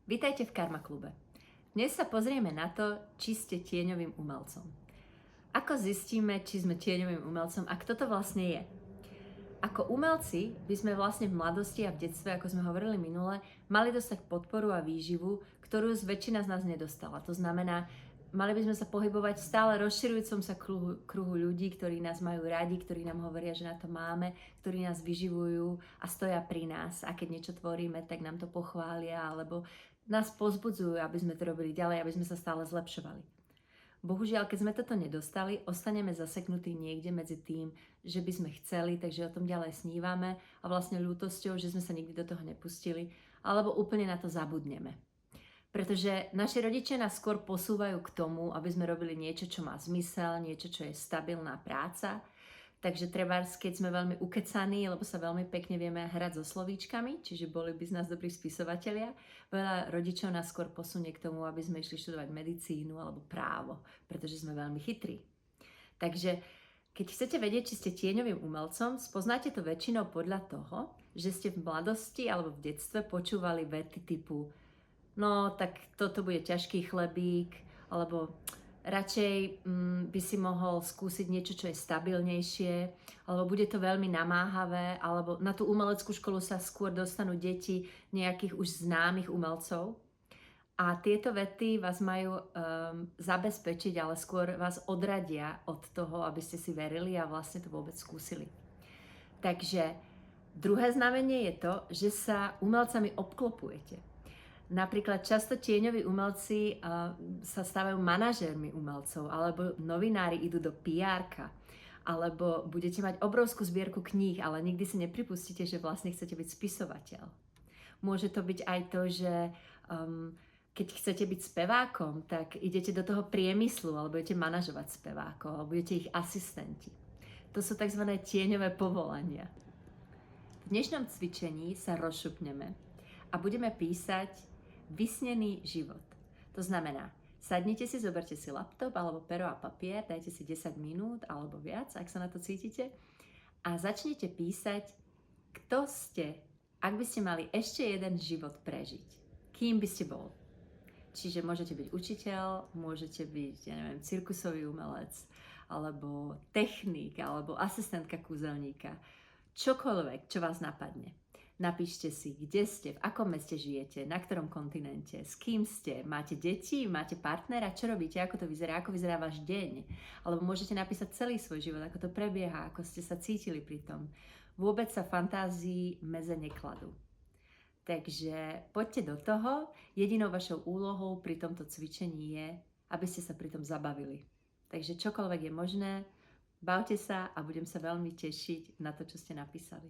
Vítajte v Karma klube. Dnes sa pozrieme na to, či ste tieňovým umelcom. Ako zistíme, či sme tieňovým umelcom a kto to vlastne je? Ako umelci by sme vlastne v mladosti a v detstve, ako sme hovorili minule, mali dostať podporu a výživu, ktorú väčšina z nás nedostala. To znamená, mali by sme sa pohybovať v stále rozširujúcom sa kruhu ľudí, ktorí nás majú radi, ktorí nám hovoria, že na to máme, ktorí nás vyživujú a stoja pri nás. A keď niečo tvoríme, tak nám to pochvália alebo nás pozbudzujú, aby sme to robili ďalej, aby sme sa stále zlepšovali. Bohužiaľ, keď sme toto nedostali, ostaneme zaseknutí niekde medzi tým, že by sme chceli, takže o tom ďalej snívame a vlastne ľútosťou, že sme sa nikdy do toho nepustili, alebo úplne na to zabudneme. Pretože naši rodičia nás skôr posúvajú k tomu, aby sme robili niečo, čo má zmysel, niečo, čo je stabilná práca. Takže trebárs, keď sme veľmi ukecaní, lebo sa veľmi pekne vieme hrať so slovíčkami, čiže boli by z nás dobrí spisovatelia, veľa rodičov nás skôr posunie k tomu, aby sme išli študovať medicínu alebo právo, pretože sme veľmi chytrí. Takže keď chcete vedieť, či ste tieňovým umelcom, spoznáte to väčšinou podľa toho, že ste v mladosti alebo v detstve počúvali vety typu no tak toto bude ťažký chlebík, alebo radšej by si mohol skúsiť niečo, čo je stabilnejšie, alebo bude to veľmi namáhavé, alebo na tú umeleckú školu sa skôr dostanú deti nejakých už známych umelcov. A tieto vety vás majú zabezpečiť, ale skôr vás odradia od toho, aby ste si verili a vlastne to vôbec skúsili. Takže druhé znamenie je to, že sa umelcami obklopujete. Napríklad často tieňoví umelci sa stávajú manažérmi umelcov, alebo novinári idú do PR-ka, alebo budete mať obrovskú zbierku kníh, ale nikdy si nepripustíte, že vlastne chcete byť spisovateľ. Môže to byť aj to, že keď chcete byť spevákom, tak idete do toho priemyslu, alebo budete manažovať spevákov, alebo budete ich asistenti. To sú tzv. Tieňové povolania. V dnešnom cvičení sa rozšupneme a budeme písať vysnený život. To znamená, sadnite si, zoberte si laptop alebo pero a papier, dajte si 10 minút alebo viac, ak sa na to cítite, a začnite písať, kto ste, ak by ste mali ešte jeden život prežiť. Kým by ste bol? Čiže môžete byť učiteľ, môžete byť, ja neviem, cirkusový umelec, alebo technik, alebo asistentka kúzelníka. Čokoľvek, čo vás napadne. Napíšte si, kde ste, v akom meste žijete, na ktorom kontinente, s kým ste, máte deti, máte partnera, čo robíte, ako to vyzerá, ako vyzerá váš deň. Alebo môžete napísať celý svoj život, ako to prebieha, ako ste sa cítili pri tom. Vôbec sa fantázii meze nekladú. Takže poďte do toho. Jedinou vašou úlohou pri tomto cvičení je, aby ste sa pri tom zabavili. Takže čokoľvek je možné, bavte sa a budem sa veľmi tešiť na to, čo ste napísali.